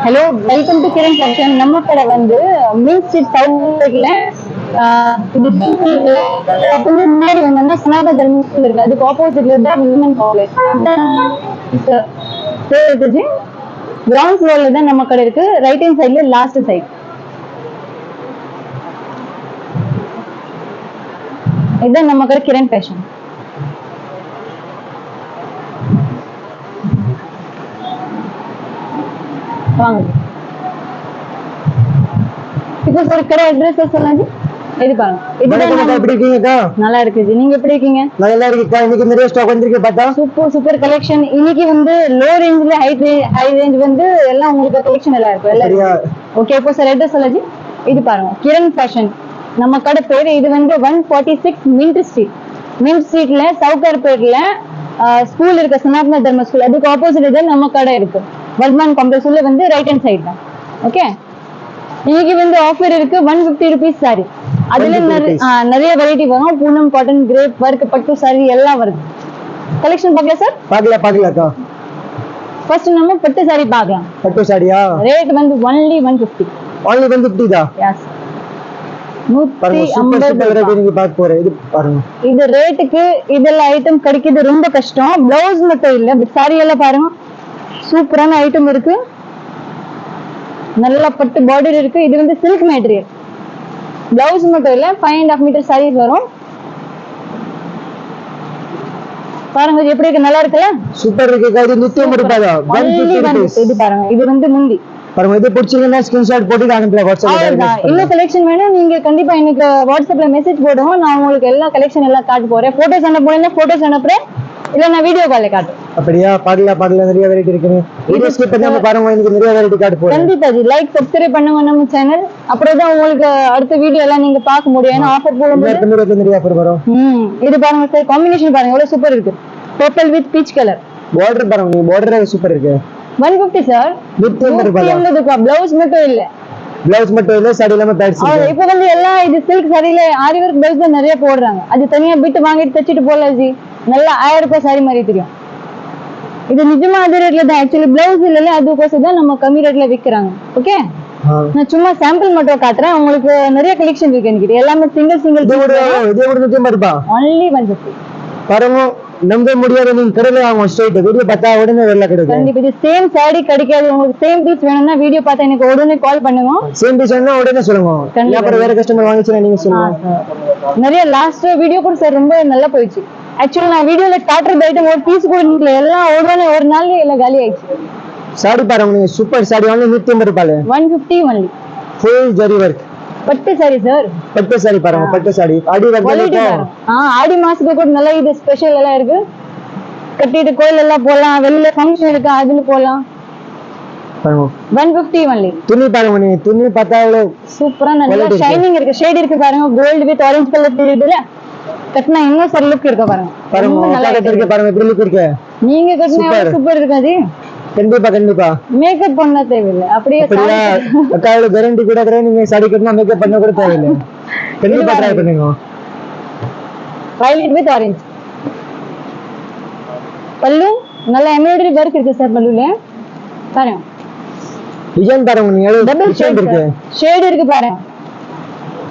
Hello, welcome to Kiran fashion. நம்ம கடை வந்து மீன் ஸ்ட்ரீட் சவுத்ல முன்னாடி வந்தோம்னா சனாதன தர்ம ஸ்கூல் இருக்கு. அதுக்கு ஆப்போசிட்ல தான் விமன் காலேஜ். கிரவுண்ட் ஃப்ளோர்ல தான் நம்ம கடை இருக்கு. ரைட் ஹேண்ட் சைட்ல லாஸ்ட் சைட். இதுதான் நம்ம கடை கிரண் ஃபேஷன். வாங்க. இப்போ சார் கடை அட்ரஸ் சொல்லுங்க. இது பாருங்க. இது எப்படி இருக்கீங்கக்கா? நல்லா இருக்கு ஜி. நீங்க எப்படி இருக்கீங்க? நல்லா இருக்கீங்க. இன்னைக்கு நிறைய ஸ்டாக் வந்திருக்கு பார்த்தா. Super collection. இன்னைக்கு வந்து லோ ரேஞ்ச்ல ஹை ரேஞ்ச் வந்து எல்லாம் உங்களுக்கு கலெக்ஷன் எல்லாம் இருக்கு. எல்லாம் ஓகே. இப்போ சார் அட்ரஸ் சொல்லுங்க. இது பாருங்க. கிரண் ஃபேஷன். நம்ம கடை பேரு இது வந்து 146 மின்ட் ஸ்ட்ரீட். மின்ட் ஸ்ட்ரீட்ல சவுகார்பேட்ல ஸ்கூல் இருக்கு. சனாதன தர்ம ஸ்கூல். அதுக்கு ஆப்போசிட்ல தான் நம்ம கடை இருக்கு. வர்மான் காம்ப்ளெக்ஸ் உள்ள வந்து ரைட் ஹேண்ட் சைடு தான். ஓகே. இன்னைக்கு வந்து ஆஃபர் இருக்கு. 150 ரூபீஸ் சாரி. அதுல நிறைய வெரைட்டி வரும். பூனம், காட்டன், கிரேப் ஒர்க், பட்டு சாரி எல்லாம் வருது. கலெக்ஷன் பார்க்கலாம் சார். பார்க்கலாம்க்கா. ஃபர்ஸ்ட் நம்ம பட்டு சாரி பார்க்கலாம். பட்டு சாரியா? ரேட் வந்து only 150. only 150 தான். எஸ். 150 நீங்க பார்க்க போறீங்க. இது பாருங்க. இது ரேட்டுக்கு இதெல்லாம் ஐட்டம் கிடைக்கிறது ரொம்ப கஷ்டம். ப்ளவுஸ் மட்டும் இல்ல, சாரி எல்லாம் பாருங்க. சூப்பரான ஐட்டம் இருக்கு. நல்ல பட்டு பார்டர் இருக்கு. இது வந்து சில்க் மெட்டீரியல். பிளவுஸ் மட்டும் இல்ல, 5.5 மீட்டர் சைஸ் வரும். பாருங்க எப்படி இருக்கு. நல்லா இருக்குல்ல? சூப்பர் இருக்கு. இது 150 ரூபாய் தான். 150. இது பாருங்க. இது வந்து முந்தி பாருங்க. இது பிடிச்சிருந்தா ஸ்கிரீன்ஷாட் போட்டு அனுப்புங்க வாட்ஸ்அப்ல. இன்னும் கலெக்ஷன் வேணும் நீங்க கண்டிப்பா எனக்கு வாட்ஸ்அப்ல மெசேஜ் போடுங்க. நான் உங்களுக்கு எல்லா கலெக்ஷன் எல்லாம் காட்ட போறேன். போட்டோஸ் அனுப்புறேன்னா போட்டோஸ் அனுப்புறேன், இல்ல நான் வீடியோ கால்ல காட்டுறேன். அப்படியே பார்க்கலாம் நிறைய வெரைட்டி இருக்கு. வீடியோ ஸ்கிப் பண்ணாம பாருங்க. இன்னைக்கு நிறைய வெரைட்டி காட்ட போறேன். கண்டிப்பா ஜி. லைக் சப்ஸ்கிரைப் பண்ணுங்க நம்ம சேனல். அப்புறம் தான் உங்களுக்கு அடுத்த வீடியோ எல்லாம் நீங்க பார்க்க முடியும். ஏன்னா ஆஃபர் போடும்போது நிறைய ஆஃபர் வரும். இது பாருங்க சார். காம்பினேஷன் பாருங்க எவ்வளவு சூப்பர் இருக்கு. Purple with peach colour. Border பாருங்க. நீ பார்டர் சூப்பர் இருக்கு. 150 சார். 150 ரூபாய். பிளவுஸ் மட்டும் இல்ல. பிளவுஸ் மட்டும் இல்ல, சாரி எல்லாமே பேட்ஸ். இப்போ வந்து எல்லாம் இது சில்க் சாரில ஆரி வர்க் பிளவுஸ் தான் நிறைய போடுறாங்க. அது தனியா பிட் வாங்கிட்டு தச்சிட்டு போடலாம் ஜி. நல்லா 1000 ரூபாய் சாரி மாதிரி தெரியும். இது நிஜமா அதே ரேட்ல தான். ஆக்சுவலி பிளவுஸ் இல்லல, அதுக்கோசம் தான் நம்ம கம்மி ரேட்ல விக்கிறாங்க. ஓகே. நான் சும்மா சாம்பிள் மட்டும் காட்டுறேன். உங்களுக்கு நிறைய கலெக்ஷன் இருக்கு என்கிட்ட. எல்லாமே சிங்கிள் இது ஒரு 150 ரூபாய். only 150. பாருங்க, நம்ப முடியாது. நீங்க கடையில வாங்க ஸ்ட்ரைட். வீடியோ பார்த்தா உடனே வெள்ள கிடைக்கும். கண்டிப்பா இது சேம் சாரி கிடைக்காது. உங்களுக்கு சேம் பீஸ் வேணும்னா வீடியோ பார்த்தா எனக்கு உடனே கால் பண்ணுங்க. சேம் பீஸ் வேணும்னா உடனே சொல்லுங்க. அப்புறம் வேற கஸ்டமர் வாங்கிச்சா நீங்க சொல்லுங்க. நிறைய லாஸ்ட் வீடியோ கூட சார் ரொம்ப நல்லா போயிடுச்சு. ஆக்சுவலி நான் வீடியோல காட்டுறது ஐட்டம் ஒரு பீஸ் கூட இல்ல, எல்லாம் ஒரு நாள்ல எல்லாம் காலி ஆயிடுச்சு. சாரி பாருங்க. நீங்க சூப்பர் சாரி only 150 ரூபாய். 150 only. ஃபுல் ஜரி வர்க் பட்டு சாரி சார். பட்டு சாரி பாருங்க. பட்டு சாரி ஆடி வர்க். ஆடி மாசத்துக்கு கூட நல்லா இது ஸ்பெஷல் எல்லாம் இருக்கு. கட்டிட்டு கோயில் எல்லாம் போலாம், வெளியில ஃபங்க்ஷன் இருக்கு அதுல போலாம். பாருங்க 150 only. துணி பாருங்க. நீ துணி பார்த்தா சூப்பரா நல்லா ஷைனிங் இருக்கு. ஷேட் இருக்கு பாருங்க. கோல்ட் வித் ஆரஞ்சு கலர் தெரியுதுல. கட்டினா இன்னும் சார் லுக் இருக்கு பாருங்க. பாருங்க நல்லா இருக்கு பாருங்க. எப்படி லுக் இருக்கு. நீங்க கட்டினா சூப்பர் இருக்கு அது. கண்டிப்பா மேக்கப் பண்ண தேவையில்லை. அப்படியே அக்காவோட கேரண்டி கூட தரேன். நீங்க சாரி கட்டினா மேக்கப் பண்ண கூட தேவையில்லை. கண்டிப்பா ட்ரை பண்ணுங்க. வயலட் வித் ஆரஞ்சு பல்லு. நல்ல எம்ப்ராய்டரி வர்க் இருக்கு சார் பல்லுல. பாருங்க டிசைன் பாருங்க. நீங்க டபுள் ஷேட் இருக்கு. ஷேட் இருக்கு பாருங்க.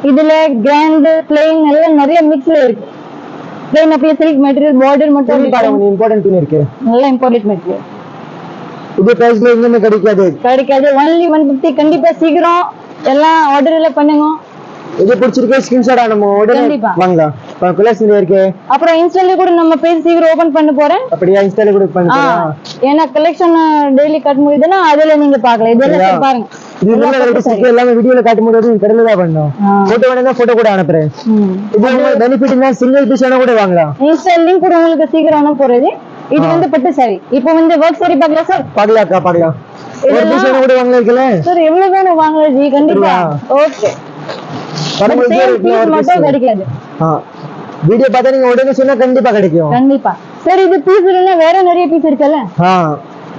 இதுல கிராண்ட் பிளைன் எல்லாம் நிறைய மிக்ஸ்ல இருக்கு. பிளைன் அப்படியே சில்க் மெட்டீரியல் பார்டர் மட்டும் பாருங்க. இம்பார்ட்டன்ட் துணி இருக்கு. நல்ல இம்பார்ட்டன்ட் மெட்டீரியல். இது பிரைஸ்ல எங்கேயுமே கிடைக்காது. only 150. கண்டிப்பா சீக்கிரம் எல்லாம் ஆர்டர்ல பண்ணுங்க. இது பிடிச்சிருக்கு ஸ்கிரீன்ஷாட் நம்ம உடனே வாங்கலாம். கலெக்ஷன் இருக்கு. அப்புறம் இன்ஸ்டால கூட நம்ம பேஜ் சீக்கிரம் ஓபன் பண்ண போறேன். அப்படியே இன்ஸ்டால கூட பண்ணுங்க. ஏன்னா கலெக்ஷன் டெய்லி காட்ட முடியுதுன்னா அதுல நீங்க பார்க்கலாம். இதெல்லாம் பாருங்க. இதெல்லாம் வெரைட்டிஸ் எல்லாமே வீடியோல காட்ட முடியாது. நீங்க கடையில தான் பண்ணனும். போட்டோ வேணும்னா போட்டோ கூட அனுப்புறேன். இது உங்களுக்கு பெனிஃபிட்னா சிங்கிள் பீஸ் வேணா கூட வாங்கலாம். இன்ஸ்டா லிங்க் கூட உங்களுக்கு சீக்கிரம் அனுப்ப போறது. இது வந்து பட்டு சாரி. இப்போ வந்து வர்க் சாரி பார்க்கலாம் சார். பார்க்கலாம். ஒரு பீஸ் வேணா கூட வாங்கலாம்ல சார். எவ்வளவு வேணும் வாங்கலாம் ஜி. கண்டிப்பா. ஓகே. பாருங்க இது மட்டும் கிடைக்காது. வீடியோ பார்த்தா நீங்க உடனே சொன்னா கண்டிப்பா கிடைக்கும். கண்டிப்பா சார். இது பீஸ் இல்லனா வேற நிறைய பீஸ் இருக்குல்ல.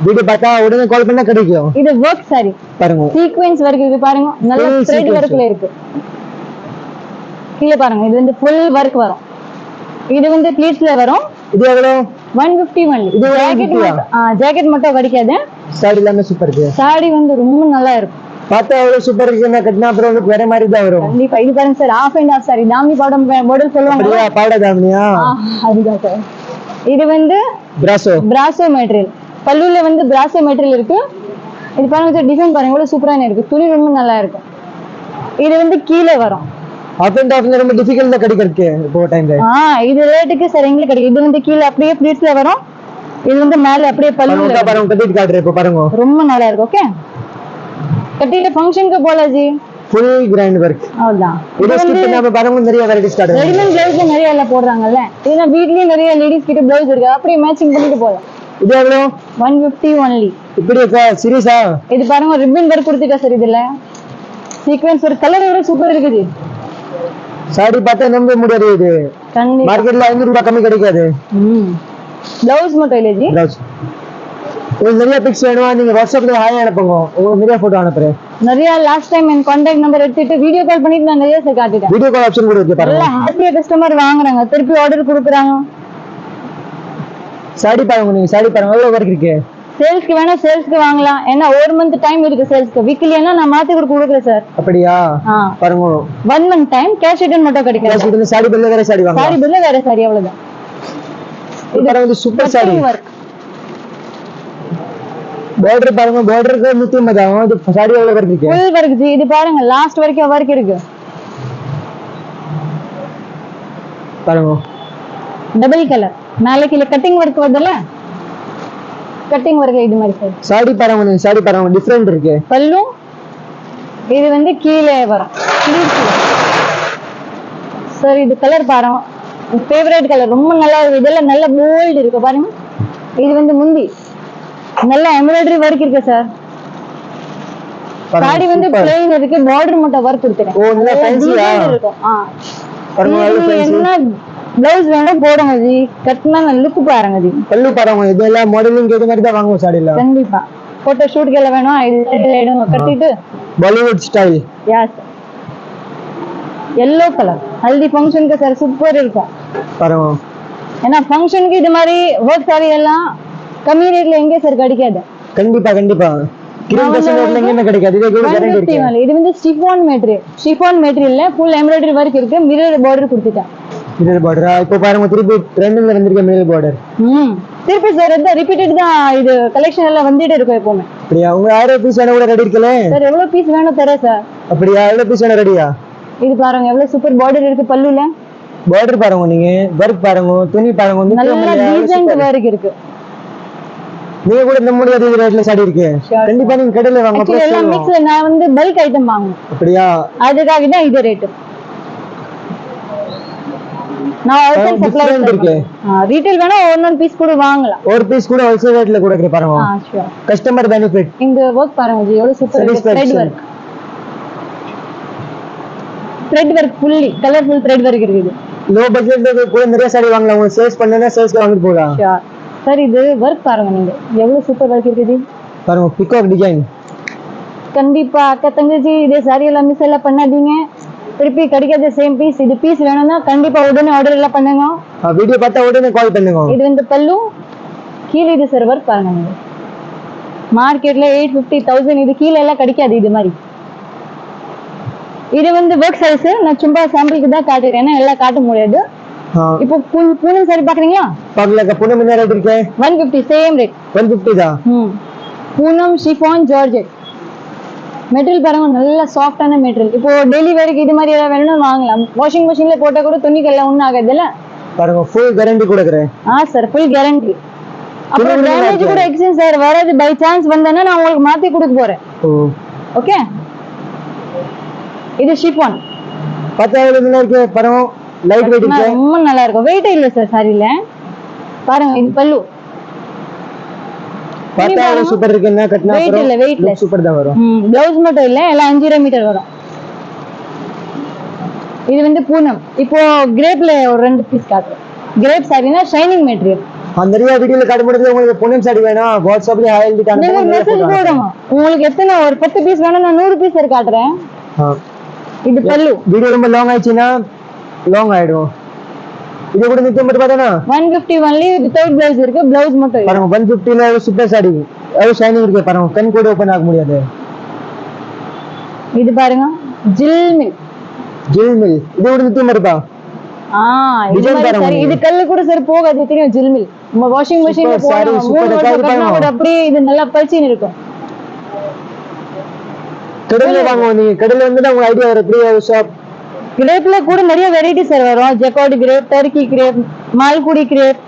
வீடியோ பார்த்தா உடனே கால் பண்ணா கிடைக்கும். இது வர்க் சாரி பாருங்க. சீக்வென்ஸ் வர்க் இருக்கு பாருங்க. நல்ல த்ரெட் வர்க்ல இருக்கு. கீழ பாருங்க. இது வந்து ஃபுல் வர்க் வரும். இது வந்து ப்ளீட்ஸ்ல வரும். இது எவ்வளவு? 150 ஒன்லி. இது ஜாக்கெட் மட்டும் கிடைக்காது. சாரி எல்லாமே சூப்பர் இருக்கு. சாரி வந்து ரொம்ப நல்லா இருக்கும். பார்த்தா எவ்வளவு சூப்பர் இருக்குன்னா கட்டினா அப்புறம் உங்களுக்கு வேற மாதிரி தான் வரும். கண்டிப்பா. இது பாருங்க sir, half and half sari, தாமி மாடல் சொல்லுவாங்க. பாட தாமினியா? அதுதான் சார். இது வந்து பிராசோ மெட்டீரியல். பல்லுல வந்து பிராசோ மெட்டீரியல் இருக்கு. இது பாருங்க சார், டிசைன் பாருங்க எவ்வளவு சூப்பரான இருக்கு. துணி ரொம்ப நல்லா இருக்கும். இது வந்து கீழே வரும். ஆஃப் அண்ட் ஆஃப் ரொம்ப டிஃபிகல்ட்டா கிடைக்கிறதுக்கு இப்போ டைம்ல. இது ரேட்டுக்கு சார் எங்களுக்கு கிடைக்கும். இது வந்து கீழே அப்படியே ப்ளீட்ஸ்ல வரும். இது வந்து மேல அப்படியே பல்லுல பாருங்க, கட்டிட்டு காட்டுறேன் இப்போ பாருங்க. ரொம்ப நல்லா இருக்கு. ஓகே, கட்டிட்டு ஃபங்க்ஷனுக்கு போல ஜி. Full grand work. அவ்வளவுதான். இது ஸ்டிச் பண்ணா பாருங்க நிறைய வெரைட்டிஸ் காட்டுறேன். ரெடிமேட் ப்ளவுஸ்ல நிறைய எல்லாம் போடுறாங்கல்ல. ஏன்னா வீட்லயே நிறைய லேடிஸ் கிட்ட ப்ளவுஸ் இருக்கு. அப்படியே மேட்சிங் பண்ணிட்டு போலாம். இது எவ்வளவு? 150 ஒன்லி. இப்படி இருக்கா? சீரியஸா? இது பாருங்க ரிப்பன் வர்க் கொடுத்துட்டா சார். இதுல சீக்வென்ஸ் ஒரு கலர் விட சூப்பர் இருக்குது. சாரி பார்த்தா நம்ப முடியாது. இது மார்க்கெட்ல 500 ரூபாய் கம்மி கிடைக்காது. ப்ளவுஸ் மட்டும் இல்ல ஜி. ப்ளவுஸ் உங்களுக்கு நிறைய பிக்ஸ் வேணுமா? நீங்க வாட்ஸ்அப்ல ஹாய் அனுப்புங்க, உங்களுக்கு நிறைய போட்டோ அனுப்புறேன். நிறைய லாஸ்ட் டைம் என் கான்டாக்ட் நம்பர் எடுத்துட்டு வீடியோ கால் பண்ணிட்டு நான் நிறைய சார் காட்டிட்டேன். வீடியோ கால் ஆப்ஷன் கூட இருக்கு பாருங்க. ஹாப்பியா கஸ்டமர் வாங்குறாங்க, திருப்பி ஆர்டர் கொடுக்குறாங்க. சாரி பாருங்க, நீங்க சாரி பாருங்க எவ்வளவு வர்க் இருக்கு. சேல்ஸ்க்கு வேணா சேல்ஸ்க்கு வாங்கலாம். ஏன்னா ஒரு மந்த் டைம் இருக்கு சேல்ஸ்க்கு. வீக்லினா நான் மாத்தி கொடுக்குறேன் சார். அப்படியா? பாருங்க 1 மந்த் டைம் கேஷ் ரிட்டர்ன் மட்டும் கிடைக்கும். கேஷ் ரிட்டர்ன் சாரி பில்ல வேற சாரி வாங்க. சாரி பில்ல வேற சாரி அவ்வளவுதான். இது பாருங்க சூப்பர் சாரி. border பாருங்க, borderக்கு 150 ஆகும். இது சாரி எவ்வளவு வர்க் இருக்கு? Full work G. இது பாருங்க லாஸ்ட் வரைக்கும் வர்க் இருக்கு. பாருங்க டபுள் கலர் மேல கீழ கட்டிங் வர்க் வருதுல, கட்டிங் வர்க் இது மாதிரி சார். சாரி பாருங்க, நீங்க சாரி பாருங்க டிஃபரண்ட் இருக்கு. பல்லு இது வந்து கீழே வரும். சார் இது கலர் பாருங்க, ஃபேவரட் கலர் ரொம்ப நல்லா இருக்கு. இதெல்லாம் நல்ல போல்ட் இருக்கு பாருங்க. இது வந்து முந்தி நல்ல எம்ப்ராய்டரி வர்க் இருக்கு சார். சாரி வந்து பிளைன் இருக்கு, பார்டர் மட்டும் வர்க் கொடுத்துறேன். ஓ நல்ல ஃபேன்சியா இருக்கும். பாருங்க நல்ல ஃபேன்சி. என்ன ப்ளவுஸ் வேணும் போடுங்க ஜி, கட்டினா லுக் பாருங்க ஜி. பல்லு பாருங்க, இதெல்லாம் மாடலிங் ஏத்த மாதிரி தான் வாங்குவோம் சாரில. கண்டிப்பா போட்டோ ஷூட் கெல்லாம் வேணும். இது கட்டிட்டு Bollywood style. Yes yellow colour haldi ஃபங்க்ஷனுக்கு சார் சூப்பர் இருக்கும் பாருங்க. ஏன்னா ஃபங்க்ஷனுக்கு இது மாதிரி ஒர்க் சாரி எல்லாம் கம்மி ரேட்ல எங்க சார் கிடைக்காது. கண்டிப்பா கண்டிப்பா கிரீம் ரேட்ல எங்க கிடைக்காது. இது கேரண்டி இருக்கு. இது வந்து ஸ்டிஃபான் மெட்டீரியல். ஸ்டிஃபான் மெட்டீரியல்ல ஃபுல் எம்ப்ராய்டரி வர்க் இருக்கு. மிரர் பார்டர் கொடுத்துட்டேன். மிரர் பார்டரா? இப்போ பாருங்க திருப்பி ட்ரெண்டிங்ல வந்திருக்க மிரர் பார்டர். திருப்பி சார் இது ரிப்பீட்டட் தான். இது கலெக்ஷன் எல்லாம் வந்துட்டே இருக்கும் எப்பவுமே. அப்படியே உங்க 1000 பீஸ் வேணா கூட ரெடி இருக்கல சார். எவ்வளவு பீஸ் வேணும் தரேன் சார். அப்படியே எவ்வளவு பீஸ் வேணா ரெடியா? இது பாருங்க எவ்வளவு சூப்பர் பார்டர் இருக்கு பல்லுல. பார்டர் பாருங்க, நீங்க வர்க் பாருங்க, துணி பாருங்க, நல்ல டீசன்ட் வர்க் இருக்கு. நீங்க கூட நம்ம முடியாத ரேட்ல சாடி இருக்கு. கண்டிப்பா நீங்க கடையில வாங்க. அப்புறம் எல்லாம் மிக்ஸ். நான் வந்து பல்க் ஐட்டம் வாங்குவேன். அப்படியா? அதுக்காக தான் இது ரேட். நான் ஹோல்சேல் சப்ளை இருக்கு. ரீட்டைல் வேணா ஒரு பீஸ் கூட வாங்கலாம். ஒரு பீஸ் கூட ஹோல்சேல் ரேட்ல கொடுக்கறேன் பாருங்க. ஷூர். Customer benefit. இந்த வர்க் பாருங்க ஜி எவ்வளவு சூப்பர் இருக்கு. Thread work. Thread work fully colourful thread work இருக்குது. லோ பட்ஜெட்ல கூட நிறைய சாரி வாங்கலாம். உங்களுக்கு சேல்ஸ் பண்ணனா சேல்ஸ்க்கு வாங்கிட்டு போலாம். ஷூர். சார் இது வர்க் பாருங்க, நீங்க எவ்வளவு சூப்பர் வர்க் இருக்குது பாருங்க. Peacock design. கண்டிப்பா அக்கா தங்கச்சி இதே சாரி எல்லாம் மிஸ் எல்லாம் பண்ணாதீங்க. திருப்பி கிடைக்காத சேம் பீஸ். இது பீஸ் வேணும்னா கண்டிப்பா உடனே ஆர்டர் எல்லாம் பண்ணுங்க. வீடியோ பார்த்தா உடனே கால் பண்ணுங்க. இது வந்து பல்லு கீழே இது சார் வர்க் பாருங்க. நீங்க மார்க்கெட்ல 850,000 இது கீழே எல்லாம் கிடைக்காது இது மாதிரி. இது வந்து வர்க் சைஸ். நான் சும்மா சாம்பிளுக்கு தான் காட்டுறேன், ஏன்னா எல்லாம் காட்ட முடியாது. இப்போ பூனம் சாரி பாக்குறீங்களா? பாக்கல. பூனம் என்ன ரேட் இருக்கு? 150 சேம் ரேட். 150 தான். பூனம் ஷிஃபான் ஜார்ஜெட் மெட்டீரியல் பாருங்க, நல்ல சாஃப்டான மெட்டீரியல். இப்போ டெய்லி வேருக்கு இது மாதிரி ஏதாவது வேணும்னா வாங்கலாம். வாஷிங் மெஷின்ல போட்டா கூட துணிக்கெல்லாம் ஒன்றும் ஆகாதுல்ல. பாருங்க ஃபுல் கேரண்டி கொடுக்குறேன். Sir full guarantee. அப்புறம் டேமேஜ் கூட எக்ஸ்சேஞ்ச் சார் வராது. பை சான்ஸ் வந்தேன்னா நான் உங்களுக்கு மாத்தி கொடுக்க போறேன். ஓகே. இது ஷிஃபான். பார்த்தா எவ்வளவு நல்லா இருக்கு பாருங்க. லைட் வெயிட் இருக்கு. ரொம்ப நல்லா இருக்கும். வெயிட் இல்ல சார் சாரில. பாருங்க இது பல்லு. பார்த்தா எவ்வளவு சூப்பர் இருக்குன்னா கட்டினா அப்புறம் வெயிட் சூப்பர் தான் வரும். ப்ளவுஸ் மட்டும் இல்ல, எல்லாம் 5 மீட்டர் வரும். இது வந்து பூனம். இப்போ கிரேப்ல ஒரு 2 பீஸ் காட்டுறேன். கிரேப் சாரினா ஷைனிங் மெட்டீரியல். நிறைய வீடியோல காட்ட முடியாது. உங்களுக்கு பூனம் சாரி வேணும் வாட்ஸ்அப்ல ஹாய் எழுதி காட்டுங்க. நீங்க மெசேஜ் போடுங்க. உங்களுக்கு எத்தனை ஒரு 10 பீஸ் வேணும், நான் 100 பீஸ் காட்டுறேன். இது பல்லு. வீடியோ ரொம்ப லாங் ஆயிடுச்சுனா லாங் ஆயிடும். இது கூட 150 ரூபாய் தானா? 150 ஒன்லி வித்தவுட் பிளவுஸ் இருக்கு, பிளவுஸ் மட்டும் இருக்கு. பாருங்க 150ல சூப்பர் சாரி, அது ஷைனிங் இருக்கு பாருங்க, கண் கூட ஓபன் ஆக முடியாது. இது பாருங்க ஜில்மில். ஜில்மில் இது கூட 150 ரூபாய். இது மாதிரி சரி, இது கல்லு கூட சரி போகாது தெரியும். ஜில்மில் நம்ம வாஷிங் மெஷின்ல போடுறோம், 3 வருஷம் கட்டினா கூட அப்படியே இது நல்லா பளிச்சுன்னு இருக்கும். கடையில வாங்குவோம், நீங்க கடையில வந்து உங்க ஐடியா வர எப்படி ஷாப். கிரேப்ல கூட நிறைய வெரைட்டிஸ் வரும். Jacquard crepe, turkey crepe, Malgudi crepe,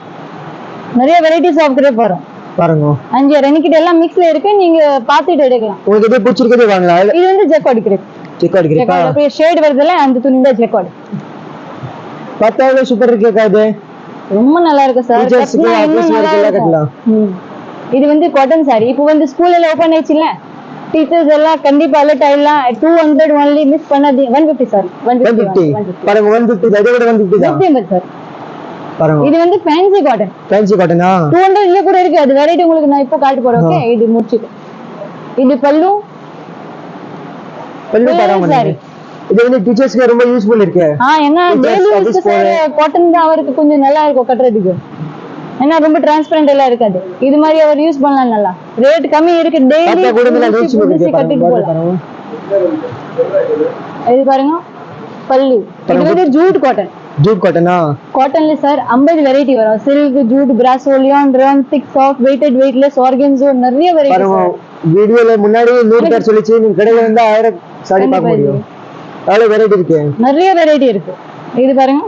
நிறைய வெரைட்டிஸ் ஆஃப் கிரேப் வரும் பாருங்க. 5 ரெனிக்கிட்ட எல்லாம் மிக்ஸ்ல இருக்கு, நீங்க பாத்துட்டு எடுக்கலாம். உங்களுக்கு எது பிடிச்சிருக்கதே வாங்கலாம். இது வந்து ஜக்கார்ட் கிரேப். ஜக்கார்ட் கிரேப் அப்படியே ஷேட் வருதுல, அந்த துணி தான் ஜக்கார்ட். பார்த்தாலே சூப்பர் இருக்கு. அது ரொம்ப நல்லா இருக்கு சார். இது வந்து காட்டன் சாரி. இப்போ வந்து ஸ்கூல்ல எல்லாம் ஓபன் ஆயிடுச்சுல, டீச்சர்ஸ் எல்லாம் கண்டிப்பா அலர்ட் ஆயிடலாம். 200 ஒன்லி, மிஸ் பண்ணாதீங்க. 150 சார், 150 பாருங்க. 150 அதை விட 150 தான் சார் பாருங்க. இது வந்து ஃபேன்சி காட்டன். ஃபேன்சி காட்டனா 200 இல்ல கூட இருக்கு. அது வெரைட்டி உங்களுக்கு நான் இப்போ காட்ட போறேன். ஓகே, இது முடிச்சிட்டு இது பல்லு பாருங்க. சாரி இது வந்து டீச்சர்ஸ்க்கு ரொம்ப யூஸ்ஃபுல் இருக்கு. என்ன டெய்லி யூஸ்க்கு சார் காட்டன் தான் அவருக்கு கொஞ்சம் நல்லா இருக்கும் கட்டறதுக்கு. ஏன்னா ரொம்ப டிரான்ஸ்பரண்ட் எல்லாம் இருக்காது. இது மாதிரி அவர் யூஸ் பண்ணலாம். நல்லா ரேட் கம்மி இருக்கு. டெய்லி கட்டிட்டு போலாம். இது பாருங்க பல்லு. இது வந்து ஜூட் காட்டன். ஜூட் காட்டனா காட்டன்ல சார் 50 வெரைட்டி வரும். சில்க், ஜூட், பிராசோ, லியான், ரன், thick, soft, weighted, weightless, organza, நிறைய வெரைட்டி பாருங்க. வீடியோல முன்னாடி 100 பேர் சொல்லிச்சு, நீங்க கடையில வந்து 1000 சாரி பார்க்க முடியும். அவ்வளவு வெரைட்டி இருக்கு, நிறைய வெரைட்டி இருக்கு. இது பாருங்க,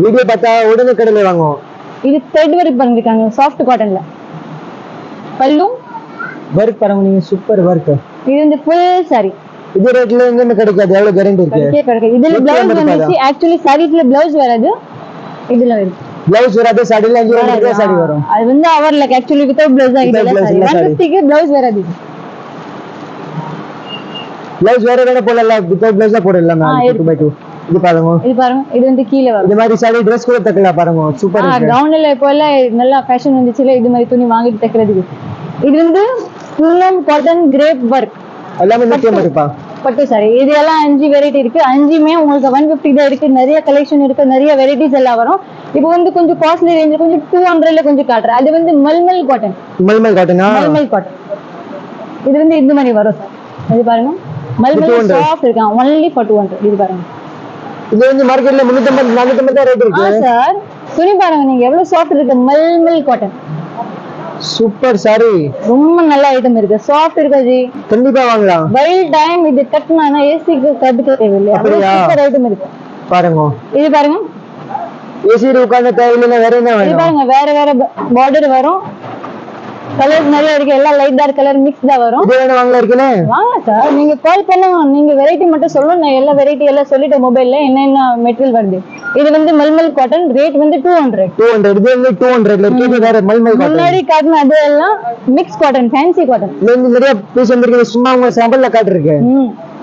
வீடியோ பார்த்தா உடனே கடையில வாங்குவோம். இது த்ரெட் வர்க் பண்ணிருக்காங்க சாஃப்ட் காட்டன்ல. பல்லு வர்க் பாருங்க, நீங்க சூப்பர் வர்க். இது வந்து ஃபுல் சாரி. இது ரேட்ல எங்க கிடைக்காது, எவ்வளவு கேரண்டி இருக்கு. இதுல பிளவுஸ் வந்துச்சு. एक्चुअली சாரீஸ்ல பிளவுஸ் வராது, இதுல வரும். பிளவுஸ் வராது, சாரில 5 சாரி வரும். அது வந்து அவர் லைக் एक्चुअली வித்அவுட் பிளவுஸ் தான். இதுல சாரி 150 க்கு பிளவுஸ் வராது. பிளவுஸ் வேற வேற போடலாம், வித்அவுட் பிளவுஸ் தான் போடலாம். 2x2 இது பாருங்க. இது வந்து கீழ வரும். இந்த மாதிரி சாரி Dress கூட தைக்கலாம் பாருங்க, சூப்பரா இருக்கு. கவுன்ல இப்போ எல்லாம் நல்ல ஃபேஷன் வந்துச்சுல, இது மாதிரி துணி வாங்கிட்டு தைக்கிறதுக்கு. இது வந்து ஃபுல்லம் காட்டன் கிரேப் வர்க். எல்லாமே 150 ரூபாய் பட்டு சாரி. இது எல்லாம் 5 வெரைட்டி இருக்கு. 5மே உங்களுக்கு 150 தான் இருக்கு. நிறைய கலெக்ஷன் இருக்கு, நிறைய வெரைட்டிஸ் எல்லாம் வரும். இப்போ வந்து கொஞ்சம் காஸ்ட்லி ரேஞ்ச், கொஞ்சம் 200ல கொஞ்சம் காட்டுறேன். அது வந்து மல்மல் காட்டன். மல்மல் காட்டனா? மல்மல் காட்டன். இது வந்து இந்த மாதிரி வரும் சார். இது பாருங்க, மல்மல் சாஃப்ட் இருக்கு. only for 200. இது பாருங்க. இது வந்து மார்க்கெட்ல 350 450 தான் ரேட் இருக்கு. சார் துணி பாருங்க, நீங்க எவ்வளவு சாஃப்ட் இருக்கு. Mulmul cotton super sorry. ரொம்ப நல்ல ஐட்டம் இருக்கு, சாஃப்ட் இருக்கு ஜி. கண்டிப்பா வாங்கலாம். வெல் டைம் இது கட்டனா ஏசிக்கு கட்டுக்க தேவையில்லை. சூப்பர் ஐட்டம் இருக்கு பாருங்க. இது பாருங்க, ஏசி உட்கார்ந்த தேவையில்லை. வேற என்ன வேணும்? இது பாருங்க, வேற வேற பார்டர் வரும். கலர்ஸ் நிறைய இருக்கு. எல்லாம் லைட் டார்க் கலர் மிக்ஸ் தான் வரும். இது வேணும் வாங்கலாம் இருக்குனே. வாங்க சார், நீங்க கால் பண்ணுங்க. நீங்க வெரைட்டி மட்டும் சொல்லணும், நான் எல்லா வெரைட்டி எல்லாம் சொல்லிட்டேன். மொபைல்ல என்னென்ன மெட்டீரியல் வருது. இது வந்து மல்மல் காட்டன். ரேட் வந்து 200. இது வந்து 200ல இருக்கு. வேற மல்மல் காட்டன் முன்னாடி காட்டன், அது எல்லாம் மிக்ஸ் காட்டன், ஃபேன்சி காட்டன். இது வந்து நிறைய பீஸ் வந்திருக்கு. சும்மா உங்க சாம்பிள்ல காட்டிருக்கு.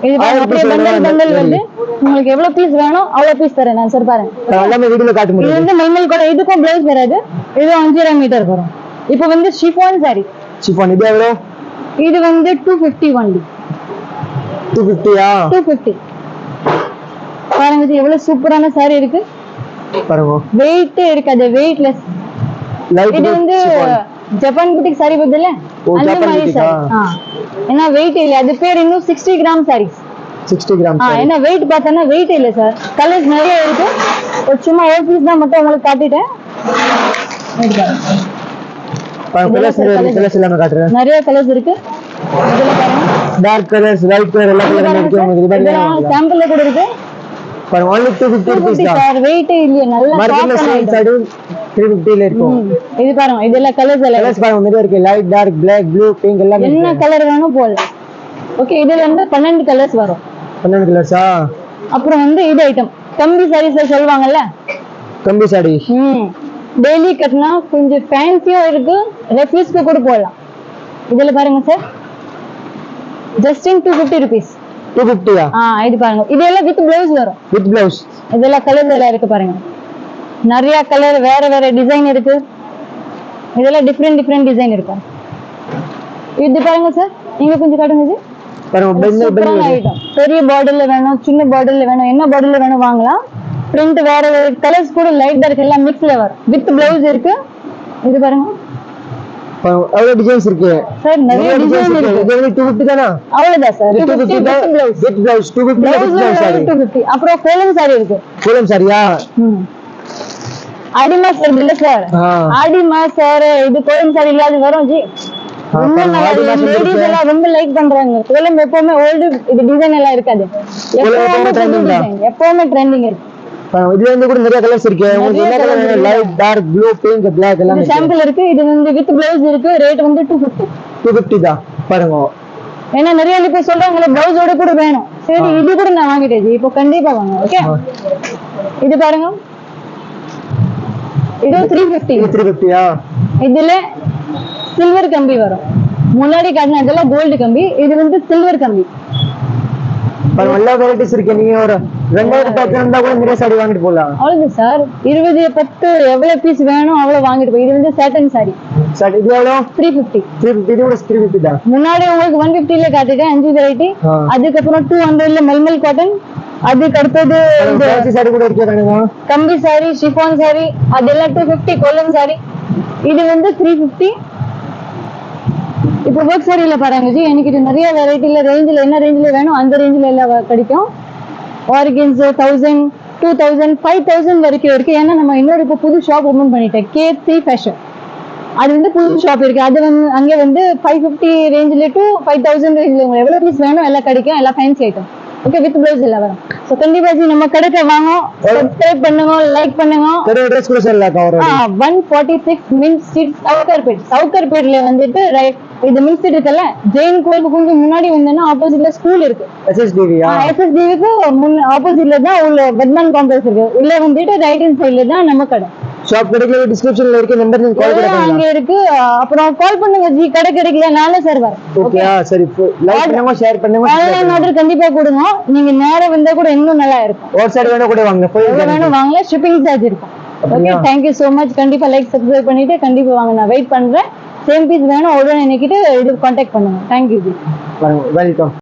இது அப்படியே பண்டல் வந்து உங்களுக்கு எவ்வளவு பீஸ் வேணும் அவ்வளவு பீஸ் தரேன் நான் சார். பாருங்க, எல்லாமே வீடியோல காட்ட முடியும். இது வந்து மல்மல் காட்டன். இதுக்கும் பிளவுஸ் வராது. இது 5.5 மீட்டர் வரும். இப்போ வந்து ஷிஃபான் சாரி. ஷிஃபான் இது எவ்வளவு? இது வந்து 250 ஒன்லி. 250யா? 250. பாருங்க, இது எவ்வளவு சூப்பரான சாரி இருக்கு பாருங்க. வெயிட் இருக்காது, வெயிட்லெஸ். இது வந்து ஜப்பான் புட்டிக் சாரி பதில்ல, அந்த மாதிரி சாரி. ஏன்னா வெயிட் இல்ல. அது பேர் இன்னும் 60 கிராம் சாரீஸ். 60 கிராம். ஏன்னா வெயிட் பார்த்தா வெயிட் இல்ல சார். கலர்ஸ் நிறைய இருக்கு. ஒரு சும்மா ஒரு பீஸ் தான் மட்டும் உங்களுக்கு காட்டிட்டேன். நிறைய கலர்ஸ் இருக்கு. இதுல பாருங்க, டார்க் கலர்ஸ், லைட் கலர், எல்லா கலரும் இருக்கு. உங்களுக்கு சாம்பிள்ல கூட இருக்கு பாருங்க. only 250 sir. வெயிட் இல்ல, நல்ல மார்க்கெட்ல சேல் சாரி 350ல இருக்கும். இது பாருங்க, இதெல்லாம் கலர்ஸ் பாருங்க, நிறைய இருக்கு. Light, dark, Black, blue, pink எல்லாம் என்ன கலர் வேணும் போடலாம். ஓகே, இதுல வந்து 12 கலர்ஸ் வரும். 12 கலர்ஸா? அப்புறம் வந்து இது ஐட்டம் கம்பி சாரீஸ் சொல்வாங்கல்ல, கம்பி சாரி. டெய்லி கட்டினா கொஞ்சம் ஃபேன்சியா இருக்கு. ரெஃப்யூஸ்க்கு கூட போடலாம். இதுல பாருங்க சார், ஜஸ்ட் இன் 250 rupees. 250யா? இது பாருங்க, இதெல்லாம் வித் பிளவுஸ் வரும். With blouse. இதெல்லாம் கலர்ஸ் எல்லாம் இருக்கு பாருங்க. நிறைய கலர், வேற வேற டிசைன் இருக்கு. இதெல்லாம் டிஃபரெண்ட் டிசைன் இருக்கும். இது பாருங்க சார், நீங்க கொஞ்சம் காட்டுங்க பாருங்க. பெரிய பார்டர்ல வேணும், சின்ன பார்டர்ல வேணும், என்ன பார்டர்ல வேணும் வாங்கலாம். பிரிண்ட் வேற கலர்ஸ் கூட லைட் இருக்கு, எல்லாம் மிக்ஸ்ல வரும். வித் பிளவுஸ் இருக்கு. இது பாருங்க எவ்வளவு டிசைன்ஸ் இருக்கு சார், நிறைய டிசைன் இருக்கு. இது வந்து 250 தானா? அவ்வளவுதான் sir, 250 with blouse 250 with blouse sorry 250. அப்புறம் கோலம் சாரி இருக்கு. கோலம் சாரியா? ஆடி மாசம் இல்ல சார், ஆடி மாசம் இது கோலம் சாரி இல்லாத வரும் ஜி. ரொம்ப நல்லா லேடிஸ் எல்லாம் ரொம்ப லைக் பண்றாங்க. கோலம் எப்பவுமே ஓல்டு இது டிசைன் எல்லாம் இருக்காது, எப்பவுமே ட்ரெண்டிங் இருக்கு. இதுல வந்து கூட நிறைய கலர்ஸ் இருக்கு. உங்களுக்கு என்ன கலர் வேணும்? Light, dark, blue, pink, black எல்லாம் இருக்கு. சாம்பிள் இருக்கு. இது வந்து வித் பிளவுஸ் இருக்கு. ரேட் வந்து 250 தான் பாருங்க. ஏன்னா நிறைய இப்ப சொல்றாங்களே பிளவுஸோட கூட வேணும். சரி, இது கூட நான் வாங்கிட்டேன். இப்போ கண்டிப்பா வாங்க. ஓகே, இது பாருங்க, இது 350. 350யா? இதுல சில்வர் கம்பி வரும். முன்னாடி காட்டினதெல்லாம் கோல்டு கம்பி, இது வந்து சில்வர் கம்பி. எல்லா வெரைட்டிஸ் இருக்கு. நீங்க ஒரு 2000 பேக் இருந்தா கூட நிறைய சாரி வாங்கிட்டு போலாம். அவ்வளவு சார், 20 10 எவ்வளவு பீஸ் வேணும் அவ்வளவு வாங்கிட்டு போய். இது வந்து சாட்டன் சாரி. சாரி இது எவ்வளவு? 350. 350. இது கூட 350 தான். முன்னாடி உங்களுக்கு 150 ல காட்டிட்டேன் 5 வெரைட்டி. அதுக்கப்புறம் 200 ல மல்மல் காட்டன். அதுக்கு அடுத்தது ஃபேன்சி சாரி கூட இருக்கு. கம்பி சாரி, ஷிஃபான் சாரி, அதெல்லாம் 250. கோலம் சாரி இது வந்து 350. இப்போ ஒர்க் சாரியில பாருங்க ஜி, எனக்கு இது நிறைய வெரைட்டில ரேஞ்சில் என்ன ரேஞ்சில் வேணும் அந்த ரேஞ்சில் எல்லாம் கிடைக்கும். ஆர்கன்ஸ் 1000, 2000, 5000 வரைக்கும் இருக்கு. ஏன்னா நம்ம இன்னொரு இப்போ புது ஷாப் ஓபன் பண்ணிட்டேன், K3 ஃபேஷன். அது வந்து புது ஷாப் இருக்கு. அது வந்து அங்கே வந்து 550 ரேஞ்சில் டு 5000 ரேஞ்சில் உங்களுக்கு எவ்வளவு பீஸ் வேணும் எல்லாம் கிடைக்கும். எல்லாம் fancy item. Okay, with blouse எல்லாம் வரும். சோ கண்டிப்பா ஜி நம்ம கடைக்கு வாங்க, சப்ஸ்கிரைப் பண்ணுங்க, லைக் பண்ணுங்க. அட்ரஸ் கூட சொல்லலாம். 146 மின் ஸ்ட்ரீட், சவுக்கர்பேட். சவுக்கர்பேட்ல வந்துட்டு ரைட் இது மின் ஸ்ட்ரீட் இருக்குல்ல, ஜெயின் கோயிலுக்கு கொஞ்சம் முன்னாடி வந்தேன்னா ஆப்போசிட்ல ஸ்கூல் இருக்கு. SSDVயா? SSDVக்கு ஆப்போசிட்ல தான் உள்ள வெட்மன் காம்ப்ளெக்ஸ் இருக்கு. உள்ள வந்துட்டு ரைட் ஹேண்ட் சைடுல தான் நம்ம கடை. ஷாப் கிடைக்கல, டிஸ்கிரிப்ஷன்ல இருக்கு, நம்பர் நீங்க கால் பண்ணுங்க. அங்க இருக்கு. அப்புறம் கால் பண்ணுங்க ஜி, கடை கிடைக்கல நானே சார் வரேன். ஓகேயா? சரி, லைக் பண்ணுங்க, ஷேர் பண்ணுங்க. ஆன்லைன் ஆர்டர் கண்டிப்பா கொடுங்க. நீங்க நேரா வந்தா கூட இன்னும் நல்லா இருக்கும். வாட்ஸ்அப் வேணா கூட வாங்க, வேணும் வாங்கல, ஷிப்பிங் சார்ஜ் இருக்கும். Okay, thank you so much. கண்டிப்பா லைக் சப்ஸ்கிரைப் பண்ணிட்டு கண்டிப்பா வாங்க. நான் வெயிட் பண்றேன். சேம் பீஸ் வேணும் உடனே நினைக்கிட்டு இது கான்டாக்ட் பண்ணுங்க. Thank you G. வெல்கம்.